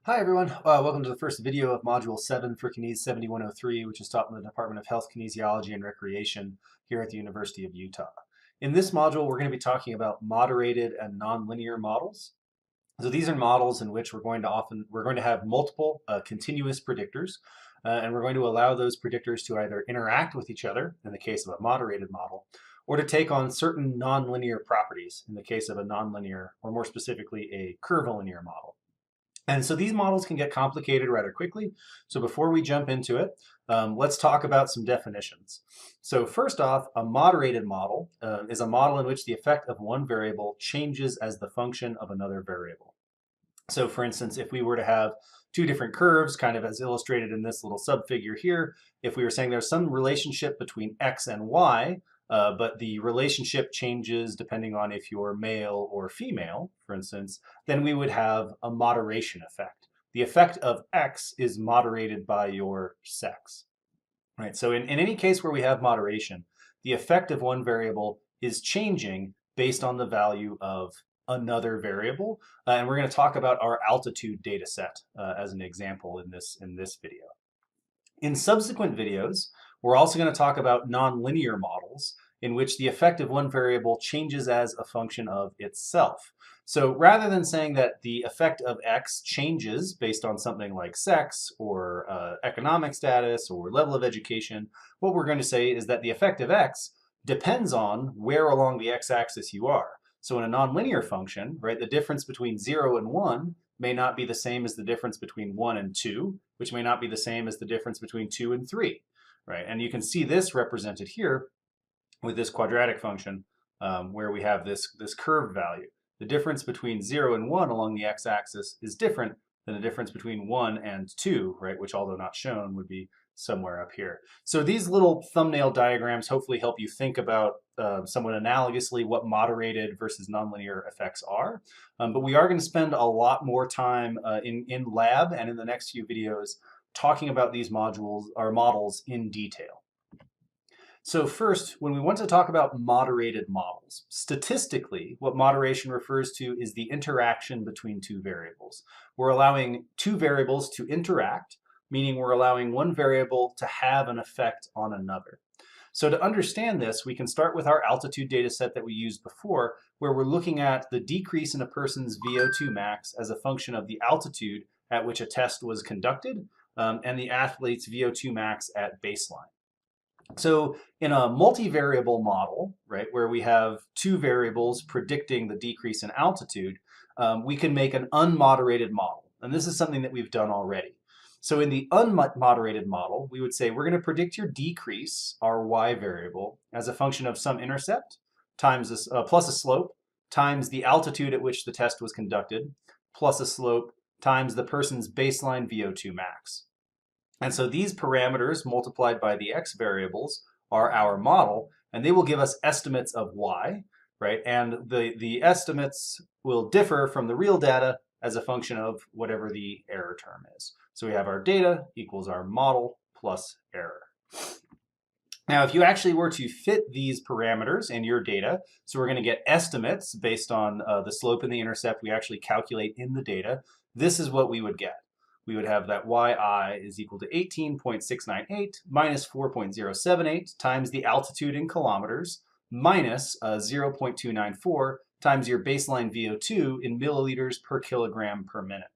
Hi everyone, welcome to the first video of Module 7 for Kines 7103, which is taught in the Department of Health, Kinesiology, and Recreation here at the University of Utah. In this module, we're going to be talking about moderated and nonlinear models. So these are models in which we're going to have multiple continuous predictors, and we're going to allow those predictors to either interact with each other in the case of a moderated model, or to take on certain nonlinear properties in the case of a nonlinear, or more specifically, a curvilinear model. And so these models can get complicated rather quickly. So before we jump into it, let's talk about some definitions. So first off, a moderated model is a model in which the effect of one variable changes as the function of another variable. So for instance, if we were to have two different curves, kind of as illustrated in this little subfigure here, if we were saying there's some relationship between x and y, but the relationship changes depending on if you're male or female, for instance, then we would have a moderation effect. The effect of x is moderated by your sex. Right? So in any case where we have moderation, the effect of one variable is changing based on the value of another variable. And we're going to talk about our altitude data set as an example in this video. In subsequent videos, we're also going to talk about nonlinear models in which the effect of one variable changes as a function of itself. So rather than saying that the effect of x changes based on something like sex or economic status or level of education, what we're going to say is that the effect of x depends on where along the x-axis you are. So in a nonlinear function, right, the difference between 0 and 1 may not be the same as the difference between 1 and 2, which may not be the same as the difference between 2 and 3, right? And you can see this represented here with this quadratic function where we have this curved value. The difference between 0 and 1 along the x-axis is different than the difference between 1 and 2, right, which although not shown would be somewhere up here. So these little thumbnail diagrams hopefully help you think about somewhat analogously what moderated versus nonlinear effects are. But we are going to spend a lot more time in lab and in the next few videos talking about these modules or models in detail. So first, when we want to talk about moderated models, statistically, what moderation refers to is the interaction between two variables. We're allowing two variables to interact, meaning we're allowing one variable to have an effect on another. So to understand this, we can start with our altitude data set that we used before, where we're looking at the decrease in a person's VO2 max as a function of the altitude at which a test was conducted and the athlete's VO2 max at baseline. So in a multivariable model, right, where we have two variables predicting the decrease in altitude, we can make an unmoderated model. And this is something that we've done already. So in the unmoderated model, we would say we're going to predict your decrease, our y variable, as a function of some intercept times plus a slope times the altitude at which the test was conducted plus a slope times the person's baseline VO2 max. And so these parameters multiplied by the x variables are our model, and they will give us estimates of y, right? And the estimates will differ from the real data as a function of whatever the error term is. So we have our data equals our model plus error. Now, if you actually were to fit these parameters in your data, so we're going to get estimates based on the slope and the intercept we actually calculate in the data, this is what we would get. We would have that yi is equal to 18.698 minus 4.078 times the altitude in kilometers minus 0.294 times your baseline VO2 in milliliters per kilogram per minute.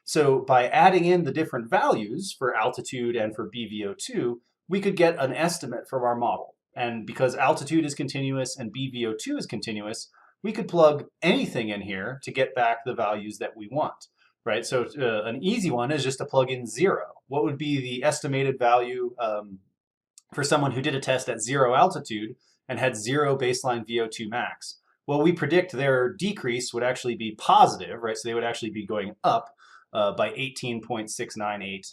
So by adding in the different values for altitude and for BVO2, we could get an estimate from our model. And because altitude is continuous and BVO2 is continuous, we could plug anything in here to get back the values that we want. Right, so an easy one is just to plug in 0. What would be the estimated value for someone who did a test at 0 altitude and had 0 baseline VO2 max? Well, we predict their decrease would actually be positive, right? So they would actually be going up by 18.698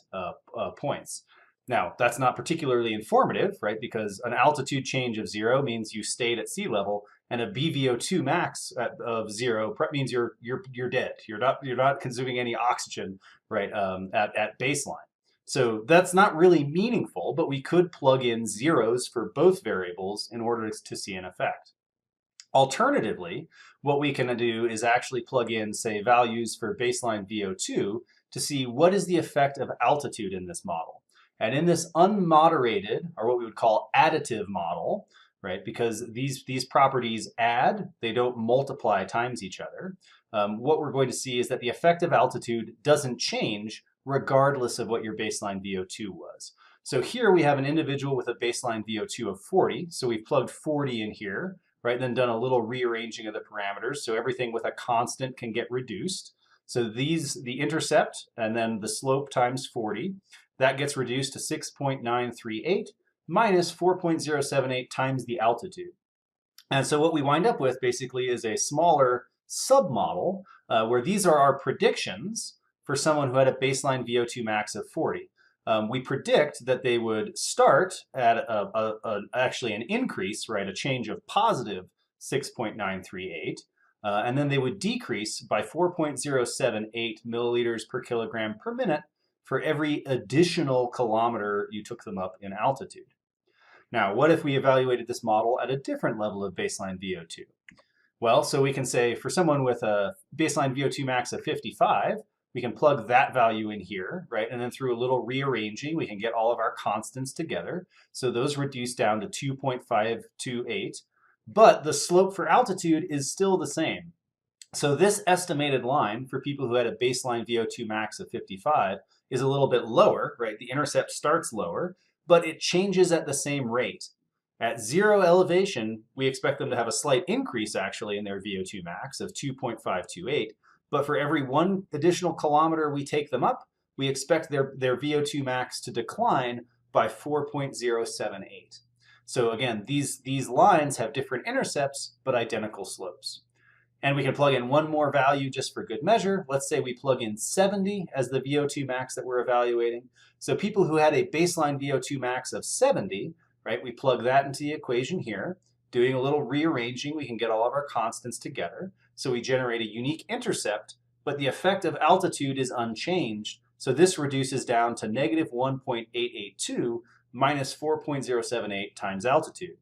points. Now, that's not particularly informative, right? Because an altitude change of 0 means you stayed at sea level, and a BVO2 max of 0 means you're dead. You're not consuming any oxygen, right? At baseline. So that's not really meaningful, but we could plug in zeros for both variables in order to see an effect. Alternatively, what we can do is actually plug in, say, values for baseline VO2 to see what is the effect of altitude in this model. And in this unmoderated, or what we would call additive model, right, because these properties add, they don't multiply times each other, what we're going to see is that the effect of altitude doesn't change regardless of what your baseline VO2 was. So here we have an individual with a baseline VO2 of 40, so we've plugged 40 in here, right, then done a little rearranging of the parameters, so everything with a constant can get reduced. So the intercept and then the slope times 40, that gets reduced to 6.938 minus 4.078 times the altitude. And so what we wind up with basically is a smaller submodel where these are our predictions for someone who had a baseline VO2 max of 40. We predict that they would start at actually an increase, right, a change of positive 6.938, and then they would decrease by 4.078 milliliters per kilogram per minute for every additional kilometer you took them up in altitude. Now, what if we evaluated this model at a different level of baseline VO2? Well, so we can say for someone with a baseline VO2 max of 55, we can plug that value in here, right? And then through a little rearranging, we can get all of our constants together. So those reduce down to 2.528, but the slope for altitude is still the same. So this estimated line for people who had a baseline VO2 max of 55 is a little bit lower, right? The intercept starts lower, but it changes at the same rate. At zero elevation, we expect them to have a slight increase actually in their VO2 max of 2.528, but for every one additional kilometer we take them up, we expect their VO2 max to decline by 4.078. So again, these lines have different intercepts, but identical slopes. And we can plug in one more value just for good measure. Let's say we plug in 70 as the VO2 max that we're evaluating. So people who had a baseline VO2 max of 70, right, we plug that into the equation here. Doing a little rearranging, we can get all of our constants together. So we generate a unique intercept, but the effect of altitude is unchanged. So this reduces down to negative 1.882 minus 4.078 times altitude.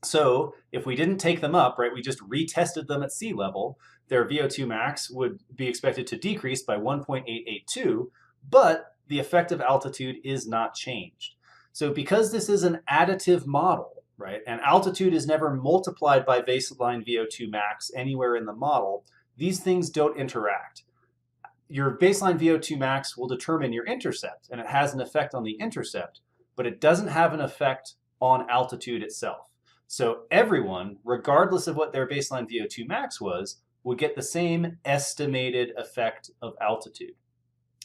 So if we didn't take them up, right, we just retested them at sea level, their VO2 max would be expected to decrease by 1.882, but the effect of altitude is not changed. So because this is an additive model, right, and altitude is never multiplied by baseline VO2 max anywhere in the model, these things don't interact. Your baseline VO2 max will determine your intercept, and it has an effect on the intercept, but it doesn't have an effect on altitude itself. So everyone, regardless of what their baseline VO2 max was, would get the same estimated effect of altitude.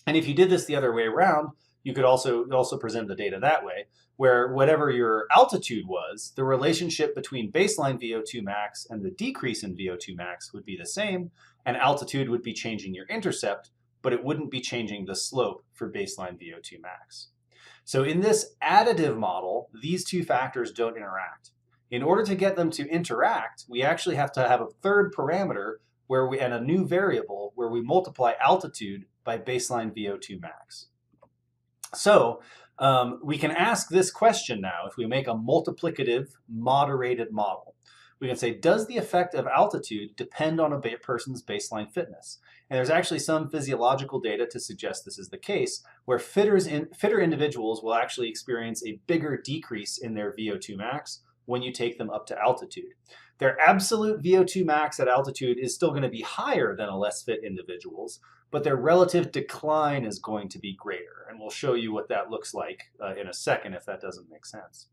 And if you did this the other way around, you could also present the data that way, where whatever your altitude was, the relationship between baseline VO2 max and the decrease in VO2 max would be the same, and altitude would be changing your intercept, but it wouldn't be changing the slope for baseline VO2 max. So in this additive model, these two factors don't interact. In order to get them to interact, we actually have to have a third parameter and a new variable where we multiply altitude by baseline VO2 max. So we can ask this question now if we make a multiplicative moderated model. We can say, does the effect of altitude depend on a person's baseline fitness? And there's actually some physiological data to suggest this is the case, where fitter individuals will actually experience a bigger decrease in their VO2 max when you take them up to altitude. Their absolute VO2 max at altitude is still going to be higher than a less fit individual's, but their relative decline is going to be greater. And we'll show you what that looks like in a second if that doesn't make sense.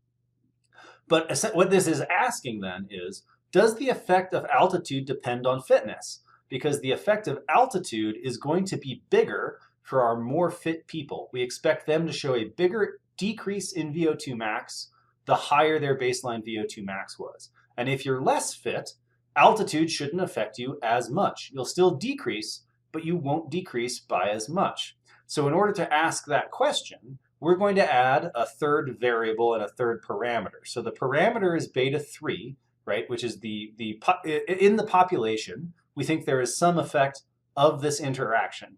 But what this is asking then is, does the effect of altitude depend on fitness? Because the effect of altitude is going to be bigger for our more fit people. We expect them to show a bigger decrease in VO2 max the higher their baseline VO2 max was. And if you're less fit, altitude shouldn't affect you as much. You'll still decrease, but you won't decrease by as much. So in order to ask that question, we're going to add a third variable and a third parameter. So the parameter is beta 3, right, which is in the population, we think there is some effect of this interaction.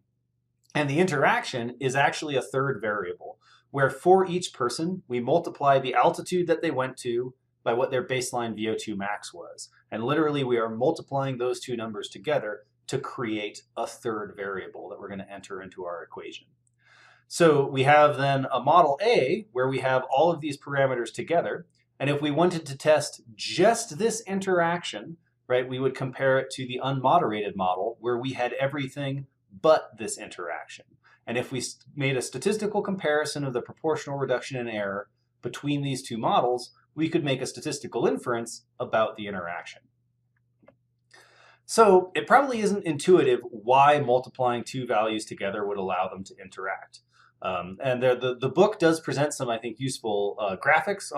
And the interaction is actually a third variable, where for each person, we multiply the altitude that they went to by what their baseline VO2 max was. And literally, we are multiplying those two numbers together to create a third variable that we're going to enter into our equation. So we have then a model A where we have all of these parameters together. And if we wanted to test just this interaction, right, we would compare it to the unmoderated model where we had everything but this interaction. And if we made a statistical comparison of the proportional reduction in error between these two models, we could make a statistical inference about the interaction. So it probably isn't intuitive why multiplying two values together would allow them to interact. And the book does present some, I think, useful graphics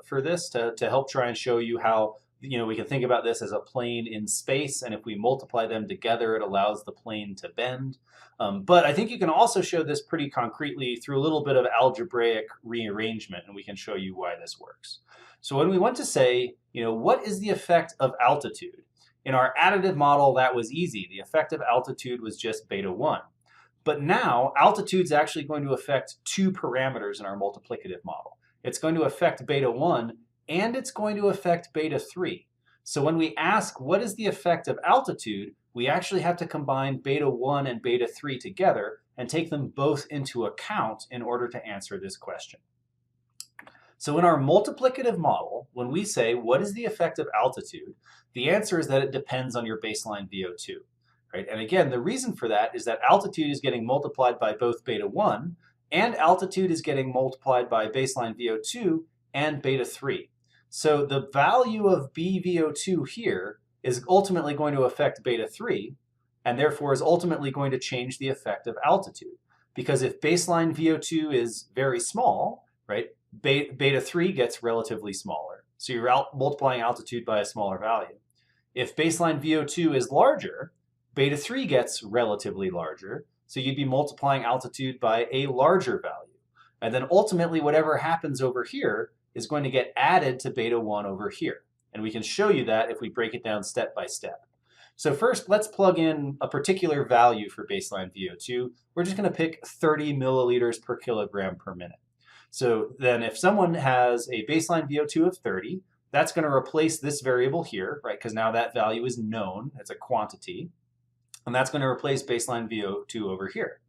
for this to help try and show you how we can think about this as a plane in space, and if we multiply them together, it allows the plane to bend. But I think you can also show this pretty concretely through a little bit of algebraic rearrangement, and we can show you why this works. So when we want to say, what is the effect of altitude? In our additive model, that was easy. The effect of altitude was just beta 1. But now, altitude is actually going to affect two parameters in our multiplicative model. It's going to affect beta 1, and it's going to affect beta 3. So when we ask what is the effect of altitude, we actually have to combine beta 1 and beta 3 together and take them both into account in order to answer this question. So in our multiplicative model, when we say what is the effect of altitude, the answer is that it depends on your baseline VO2. Right? And again, the reason for that is that altitude is getting multiplied by both beta 1 and altitude is getting multiplied by baseline VO2 and beta 3. So the value of BVO2 here is ultimately going to affect beta 3 and therefore is ultimately going to change the effect of altitude. Because if baseline VO2 is very small, right, beta 3 gets relatively smaller. So you're multiplying altitude by a smaller value. If baseline VO2 is larger, beta 3 gets relatively larger, so you'd be multiplying altitude by a larger value. And then ultimately, whatever happens over here is going to get added to beta 1 over here. And we can show you that if we break it down step by step. So first, let's plug in a particular value for baseline VO2. We're just going to pick 30 milliliters per kilogram per minute. So then if someone has a baseline VO2 of 30, that's going to replace this variable here, right? Because now that value is known, it's a quantity. And that's going to replace baseline VO2 over here.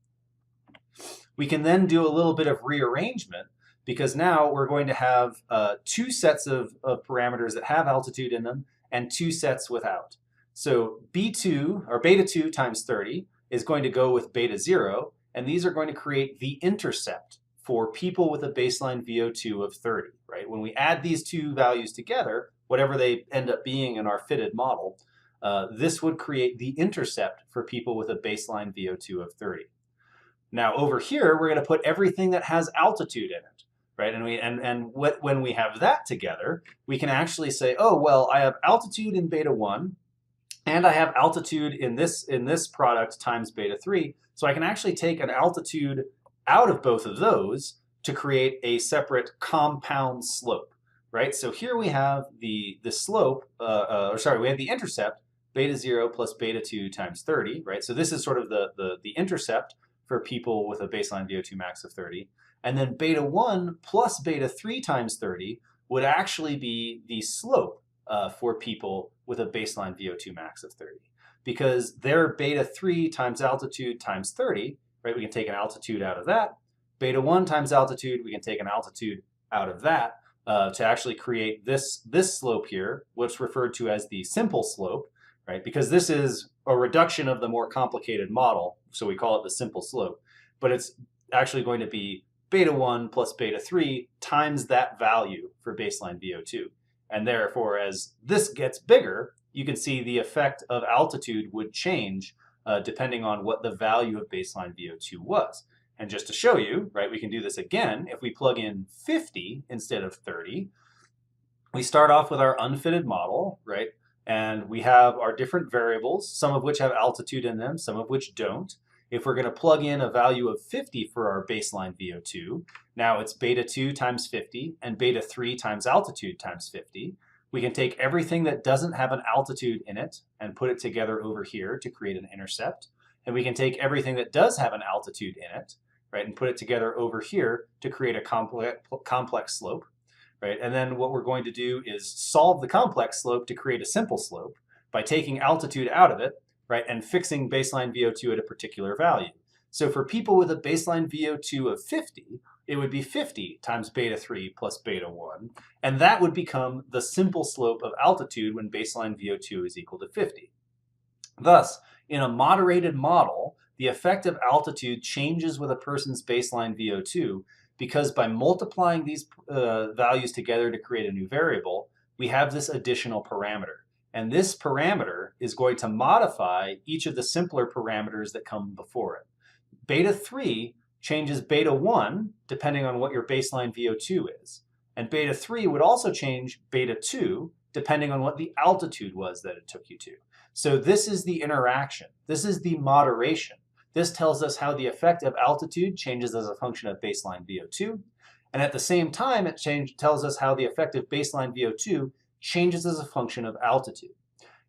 We can then do a little bit of rearrangement because now we're going to have two sets of parameters that have altitude in them and two sets without. So B2 or beta 2 times 30 is going to go with beta 0, and these are going to create the intercept for people with a baseline VO2 of 30, right? When we add these two values together, whatever they end up being in our fitted model, this would create the intercept for people with a baseline VO2 of 30. Now over here, we're going to put everything that has altitude in it, right? And when we have that together, we can actually say, oh, well, I have altitude in beta 1, and I have altitude in this product times beta 3. So I can actually take an altitude out of both of those to create a separate compound slope, right? So here we have the slope, we have the intercept, beta 0 plus beta 2 times 30, right? So this is sort of the intercept for people with a baseline VO2 max of 30. And then beta 1 plus beta 3 times 30 would actually be the slope for people with a baseline VO2 max of 30. Because their beta 3 times altitude times 30, right? We can take an altitude out of that. Beta 1 times altitude, we can take an altitude out of that to actually create this slope here, what's referred to as the simple slope, right? Because this is a reduction of the more complicated model, so we call it the simple slope. But it's actually going to be beta 1 plus beta 3 times that value for baseline VO2. And therefore, as this gets bigger, you can see the effect of altitude would change depending on what the value of baseline VO2 was. And just to show you, right, we can do this again. If we plug in 50 instead of 30, we start off with our unfitted model, right? And we have our different variables, some of which have altitude in them, some of which don't. If we're going to plug in a value of 50 for our baseline VO2, now it's beta 2 times 50 and beta 3 times altitude times 50. We can take everything that doesn't have an altitude in it and put it together over here to create an intercept. And we can take everything that does have an altitude in it, right, and put it together over here to create a complex slope, right? And then what we're going to do is solve the complex slope to create a simple slope by taking altitude out of it, right, and fixing baseline VO2 at a particular value. So for people with a baseline VO2 of 50, it would be 50 times beta 3 plus beta 1, and that would become the simple slope of altitude when baseline VO2 is equal to 50. Thus, in a moderated model, the effective altitude changes with a person's baseline VO2 because by multiplying these values together to create a new variable, we have this additional parameter. And this parameter is going to modify each of the simpler parameters that come before it. Beta 3 changes beta 1 depending on what your baseline VO2 is. And beta 3 would also change beta 2 depending on what the altitude was that it took you to. So this is the interaction. This is the moderation. This tells us how the effective altitude changes as a function of baseline VO2. And at the same time, it tells us how the effective baseline VO2 changes as a function of altitude.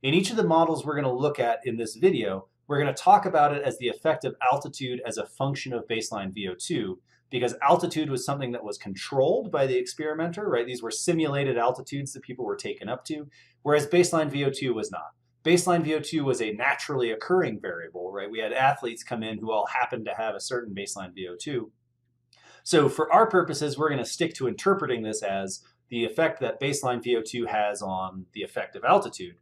In each of the models we're going to look at in this video, we're going to talk about it as the effective altitude as a function of baseline VO2, because altitude was something that was controlled by the experimenter, right? These were simulated altitudes that people were taken up to, whereas baseline VO2 was not. Baseline VO2 was a naturally occurring variable, right? We had athletes come in who all happened to have a certain baseline VO2. So for our purposes, we're going to stick to interpreting this as the effect that baseline VO2 has on the effective altitude.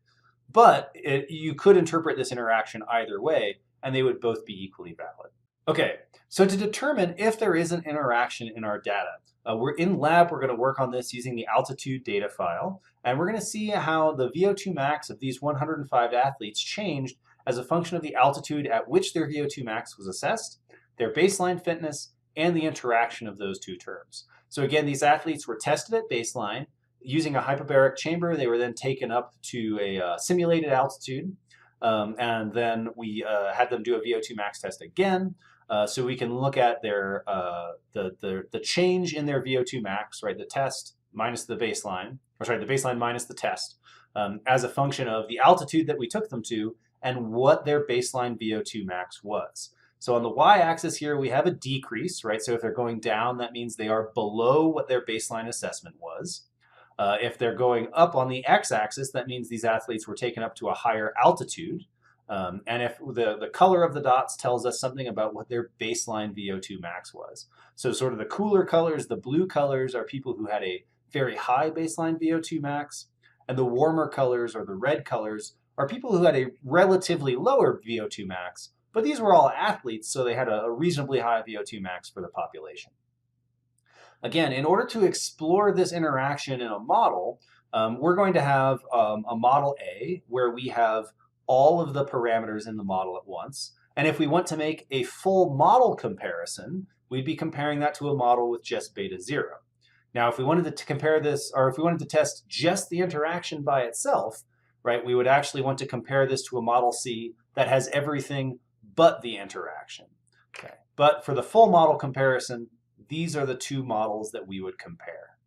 But you could interpret this interaction either way, and they would both be equally valid. Okay, so to determine if there is an interaction in our data, we're in lab, we're going to work on this using the altitude data file, and we're going to see how the VO2 max of these 105 athletes changed as a function of the altitude at which their VO2 max was assessed, their baseline fitness, and the interaction of those two terms. So again, these athletes were tested at baseline. Using a hyperbaric chamber, they were then taken up to a simulated altitude, and then we had them do a VO2 max test again, so we can look at their the change in their VO2 max, right? The test minus the baseline, or sorry, the baseline minus the test, as a function of the altitude that we took them to and what their baseline VO2 max was. So on the y-axis here, we have a decrease, right? So if they're going down, that means they are below what their baseline assessment was. If they're going up on the x-axis, that means these athletes were taken up to a higher altitude. And if the color of the dots tells us something about what their baseline VO2 max was. So sort of the cooler colors, the blue colors, are people who had a very high baseline VO2 max. And the warmer colors, or the red colors, are people who had a relatively lower VO2 max. But these were all athletes, so they had a reasonably high VO2 max for the population. Again, in order to explore this interaction in a model, we're going to have a model A where we have all of the parameters in the model at once. And if we want to make a full model comparison, we'd be comparing that to a model with just beta 0. Now, if we wanted to compare this, or if we wanted to test just the interaction by itself, right, we would actually want to compare this to a model C that has everything but the interaction. Okay. But for the full model comparison, these are the two models that we would compare.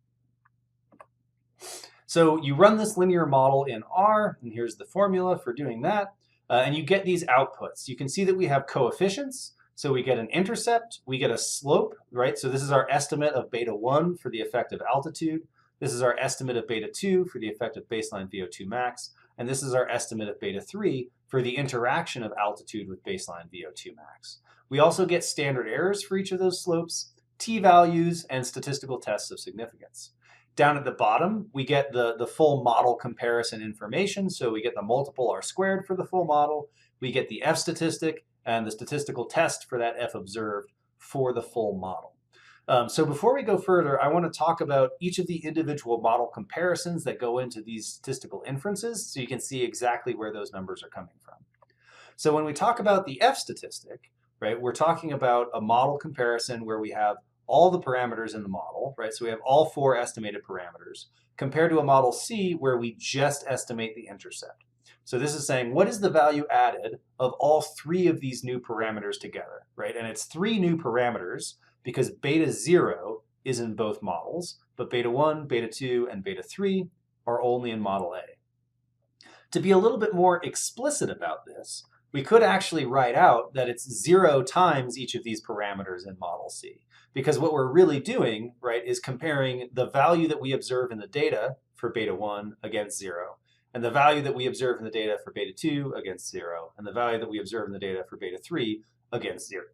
So you run this linear model in R, and here's the formula for doing that, and you get these outputs. You can see that we have coefficients, so we get an intercept, we get a slope, right? So this is our estimate of beta 1 for the effective altitude. This is our estimate of beta 2 for the effective baseline VO2 max, and this is our estimate of beta 3 for the interaction of altitude with baseline VO2 max. We also get standard errors for each of those slopes, t-values, and statistical tests of significance. Down at the bottom, we get the full model comparison information. So we get the multiple R squared for the full model. We get the F statistic and the statistical test for that F observed for the full model. So before we go further, I want to talk about each of the individual model comparisons that go into these statistical inferences so you can see exactly where those numbers are coming from. So when we talk about the F statistic, right, we're talking about a model comparison where we have all the parameters in the model, right? So we have all 4 estimated parameters, compared to a model C where we just estimate the intercept. So this is saying, what is the value added of all 3 of these new parameters together, right? And it's 3 new parameters because beta 0 is in both models, but beta 1, beta 2, and beta 3 are only in model A. To be a little bit more explicit about this, we could actually write out that it's 0 times each of these parameters in model C. Because what we're really doing, right, is comparing the value that we observe in the data for beta 1 against 0, and the value that we observe in the data for beta 2 against 0, and the value that we observe in the data for beta 3 against 0.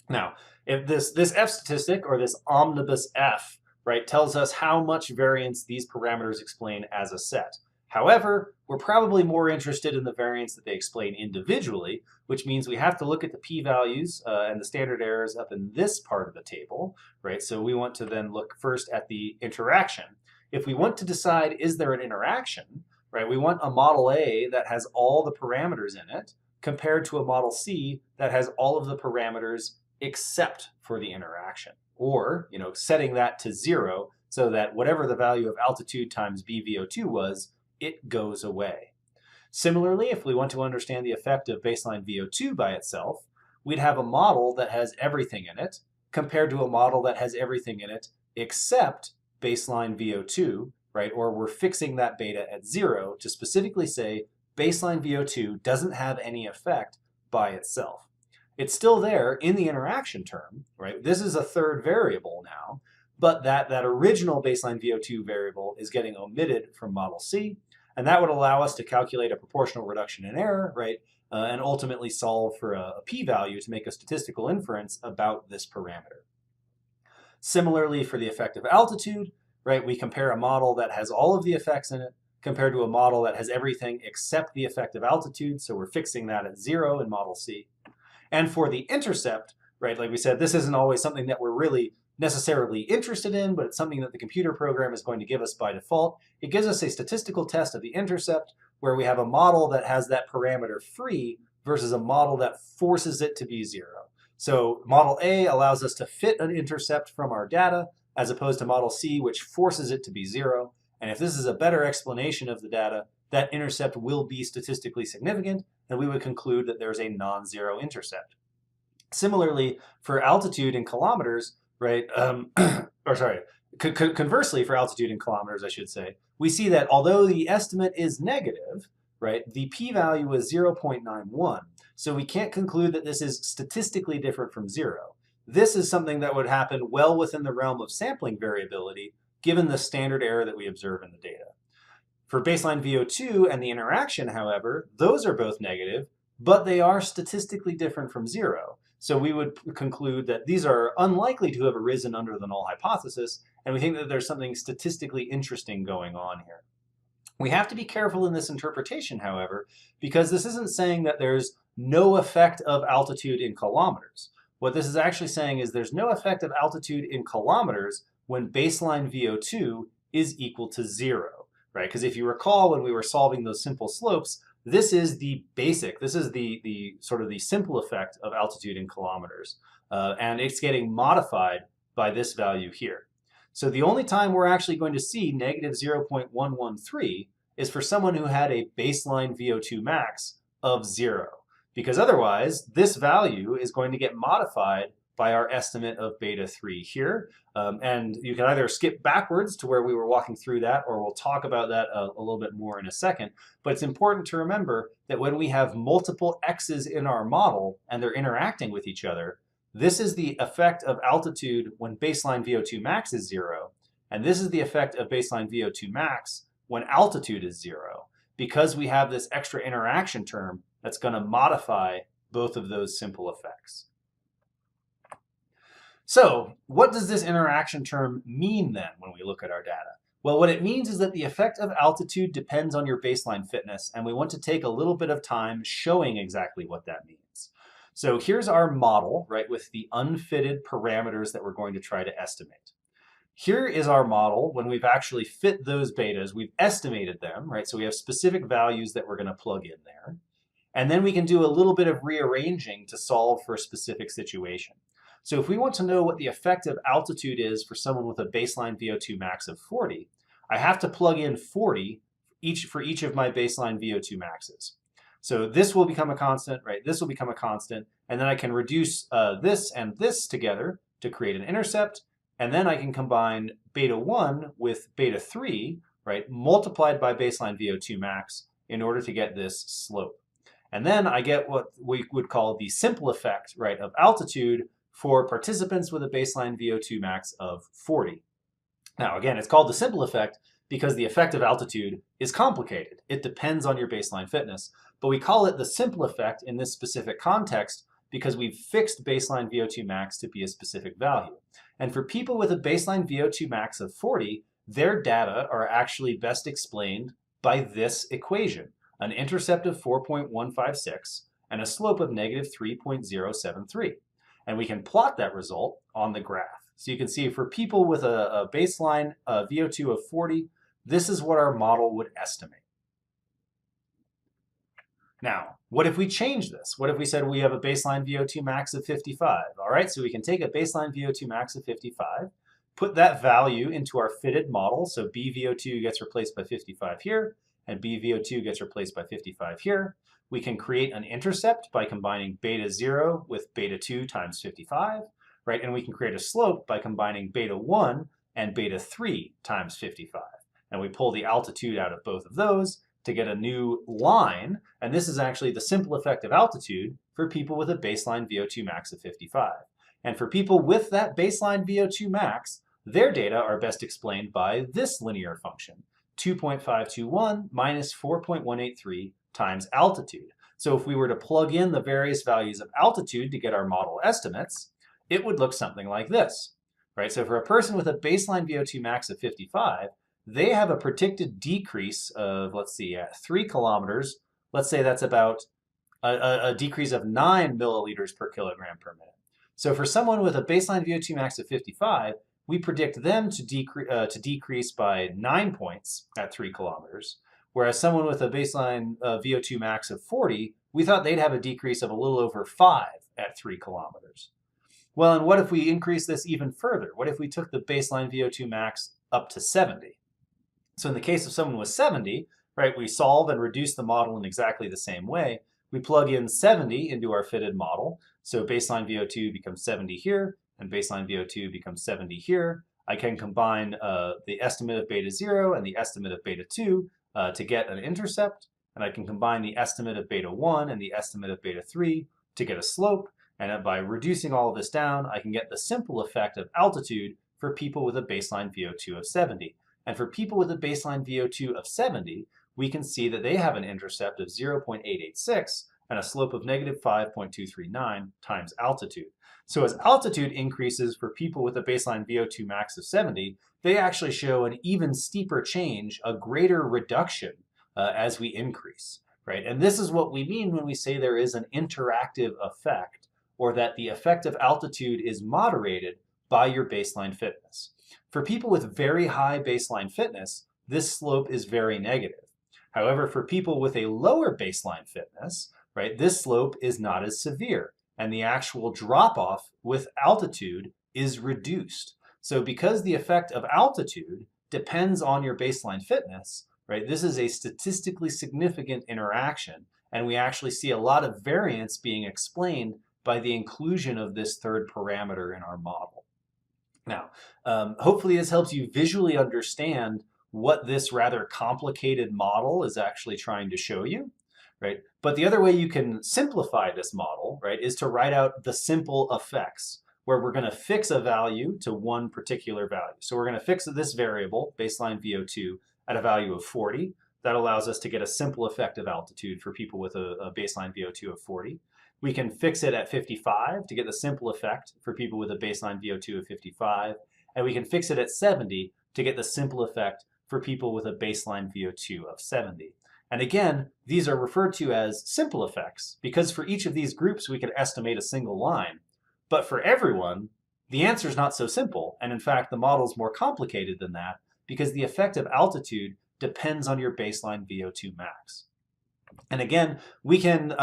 Now, if this F statistic, or this omnibus F, right, tells us how much variance these parameters explain as a set. However, we're probably more interested in the variance that they explain individually, which means we have to look at the p-values and the standard errors up in this part of the table, right? So we want to then look first at the interaction. If we want to decide, is there an interaction, right, we want a model A that has all the parameters in it compared to a model C that has all of the parameters except for the interaction, or setting that to 0 so that whatever the value of altitude times BVO2 was, it goes away. Similarly, if we want to understand the effect of baseline VO2 by itself, we'd have a model that has everything in it compared to a model that has everything in it except baseline VO2, right? Or we're fixing that beta at 0 to specifically say baseline VO2 doesn't have any effect by itself. It's still there in the interaction term, right? This is a third variable now, but that original baseline VO2 variable is getting omitted from model C, and that would allow us to calculate a proportional reduction in error, right? And ultimately solve for a p-value to make a statistical inference about this parameter. Similarly, for the effect of altitude, right, we compare a model that has all of the effects in it compared to a model that has everything except the effect of altitude, so we're fixing that at 0 in model C. And for the intercept, right, like we said, this isn't always something that we're really necessarily interested in, but it's something that the computer program is going to give us by default. It gives us a statistical test of the intercept where we have a model that has that parameter free versus a model that forces it to be 0. So model A allows us to fit an intercept from our data as opposed to model C, which forces it to be 0. And if this is a better explanation of the data, that intercept will be statistically significant, and we would conclude that there's a non-zero intercept. Similarly, for altitude in kilometers, right, conversely, for altitude in kilometers, I should say, we see that although the estimate is negative, right, the p-value is 0.91. So we can't conclude that this is statistically different from 0. This is something that would happen well within the realm of sampling variability, given the standard error that we observe in the data. For baseline VO2 and the interaction, however, those are both negative, but they are statistically different from 0. So we would conclude that these are unlikely to have arisen under the null hypothesis, and we think that there's something statistically interesting going on here. We have to be careful in this interpretation, however, because this isn't saying that there's no effect of altitude in kilometers. What this is actually saying is there's no effect of altitude in kilometers when baseline VO2 is equal to 0, right? Because if you recall, when we were solving those simple slopes, this is the basic, this is the sort of the simple effect of altitude in kilometers. And it's getting modified by this value here. So the only time we're actually going to see negative 0.113 is for someone who had a baseline VO2 max of 0. Because otherwise, this value is going to get modified by our estimate of beta 3 here. And you can either skip backwards to where we were walking through that, or we'll talk about that a little bit more in a second. But it's important to remember that when we have multiple x's in our model and they're interacting with each other, this is the effect of altitude when baseline VO2 max is 0. And this is the effect of baseline VO2 max when altitude is 0, because we have this extra interaction term that's going to modify both of those simple effects. So what does this interaction term mean then when we look at our data? Well, what it means is that the effect of altitude depends on your baseline fitness, and we want to take a little bit of time showing exactly what that means. So here's our model, right, with the unfitted parameters that we're going to try to estimate. Here is our model when we've actually fit those betas, we've estimated them, right? So we have specific values that we're going to plug in there. And then we can do a little bit of rearranging to solve for a specific situation. So if we want to know what the effect of altitude is for someone with a baseline VO2 max of 40, I have to plug in 40 for each of my baseline VO2 maxes. So this will become a constant, right? This will become a constant, and then I can reduce this and this together to create an intercept, and then I can combine beta 1 with beta 3, right, multiplied by baseline VO2 max in order to get this slope. And then I get what we would call the simple effect, right, of altitude for participants with a baseline VO2 max of 40. Now, again, it's called the simple effect because the effective altitude is complicated. It depends on your baseline fitness, but we call it the simple effect in this specific context because we've fixed baseline VO2 max to be a specific value. And for people with a baseline VO2 max of 40, their data are actually best explained by this equation, an intercept of 4.156 and a slope of negative 3.073. And we can plot that result on the graph. So you can see for people with a baseline VO2 of 40, this is what our model would estimate. Now, what if we change this? What if we said we have a baseline VO2 max of 55? All right, so we can take a baseline VO2 max of 55, put that value into our fitted model. So BVO2 gets replaced by 55 here, and BVO2 gets replaced by 55 here. We can create an intercept by combining beta 0 with beta 2 times 55, right? And we can create a slope by combining beta 1 and beta 3 times 55. And we pull the altitude out of both of those to get a new line. And this is actually the simple effective altitude for people with a baseline VO2 max of 55. And for people with that baseline VO2 max, their data are best explained by this linear function, 2.521 minus 4.183 times altitude. So if we were to plug in the various values of altitude to get our model estimates, it would look something like this, right? So for a person with a baseline VO2 max of 55, they have a predicted decrease of, let's see, at 3 kilometers. Let's say that's about a decrease of 9 milliliters per kilogram per minute. So for someone with a baseline VO2 max of 55, we predict them to decrease by 9 points at 3 kilometers, whereas someone with a baseline VO2 max of 40, we thought they'd have a decrease of a little over 5 at 3 kilometers. Well, and what if we increase this even further? What if we took the baseline VO2 max up to 70? So in the case of someone with 70, right, we solve and reduce the model in exactly the same way. We plug in 70 into our fitted model. So baseline VO2 becomes 70 here, and baseline VO2 becomes 70 here. I can combine the estimate of beta 0 and the estimate of beta 2 to get an intercept. And I can combine the estimate of beta 1 and the estimate of beta 3 to get a slope. And by reducing all of this down, I can get the simple effect of altitude for people with a baseline VO2 of 70. And for people with a baseline VO2 of 70, we can see that they have an intercept of 0.886 and a slope of negative 5.239 times altitude. So as altitude increases for people with a baseline VO2 max of 70, they actually show an even steeper change, a greater reduction as we increase, right? And this is what we mean when we say there is an interactive effect, or that the effect of altitude is moderated by your baseline fitness. For people with very high baseline fitness, this slope is very negative. However, for people with a lower baseline fitness, right, this slope is not as severe, and the actual drop-off with altitude is reduced. So because the effect of altitude depends on your baseline fitness, right, this is a statistically significant interaction, and we actually see a lot of variance being explained by the inclusion of this third parameter in our model. Now, hopefully this helps you visually understand what this rather complicated model is actually trying to show you, right? But the other way you can simplify this model, right, is to write out the simple effects, where we're going to fix a value to one particular value. So we're going to fix this variable, baseline VO2, at a value of 40. That allows us to get a simple effective altitude for people with a baseline VO2 of 40. We can fix it at 55 to get the simple effect for people with a baseline VO2 of 55. And we can fix it at 70 to get the simple effect for people with a baseline VO2 of 70. And again, these are referred to as simple effects because for each of these groups we can estimate a single line. But for everyone, the answer is not so simple. And in fact, the model is more complicated than that because the effect of altitude depends on your baseline VO2 max. And again, we can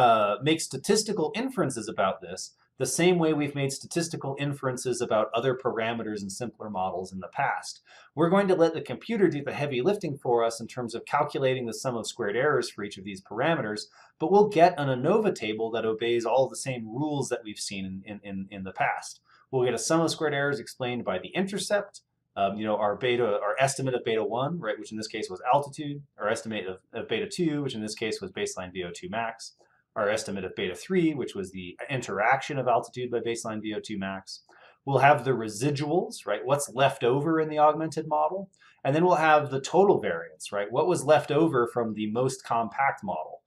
make statistical inferences about this the same way we've made statistical inferences about other parameters in simpler models in the past. We're going to let the computer do the heavy lifting for us in terms of calculating the sum of squared errors for each of these parameters, but we'll get an ANOVA table that obeys all the same rules that we've seen in the past. We'll get a sum of squared errors explained by the intercept, our estimate of beta 1, right, which in this case was altitude, our estimate of beta 2, which in this case was baseline VO2 max, our estimate of beta 3, which was the interaction of altitude by baseline VO2 max. We'll have the residuals, right? What's left over in the augmented model. And then we'll have the total variance, right? What was left over from the most compact model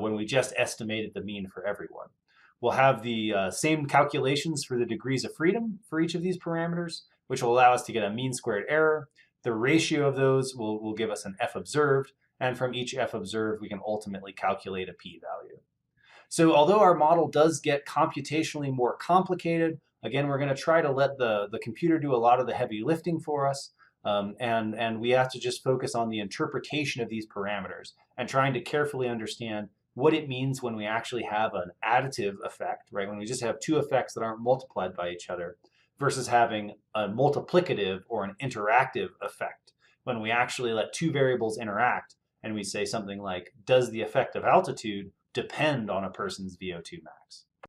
when we just estimated the mean for everyone. We'll have the same calculations for the degrees of freedom for each of these parameters, which will allow us to get a mean squared error. The ratio of those will give us an F observed, and from each F observed, we can ultimately calculate a p-value. So although our model does get computationally more complicated, again, we're going to try to let the computer do a lot of the heavy lifting for us. And we have to just focus on the interpretation of these parameters and trying to carefully understand what it means when we actually have an additive effect, right? When we just have two effects that aren't multiplied by each other versus having a multiplicative or an interactive effect when we actually let two variables interact and we say something like, does the effect of altitude depend on a person's VO2 max?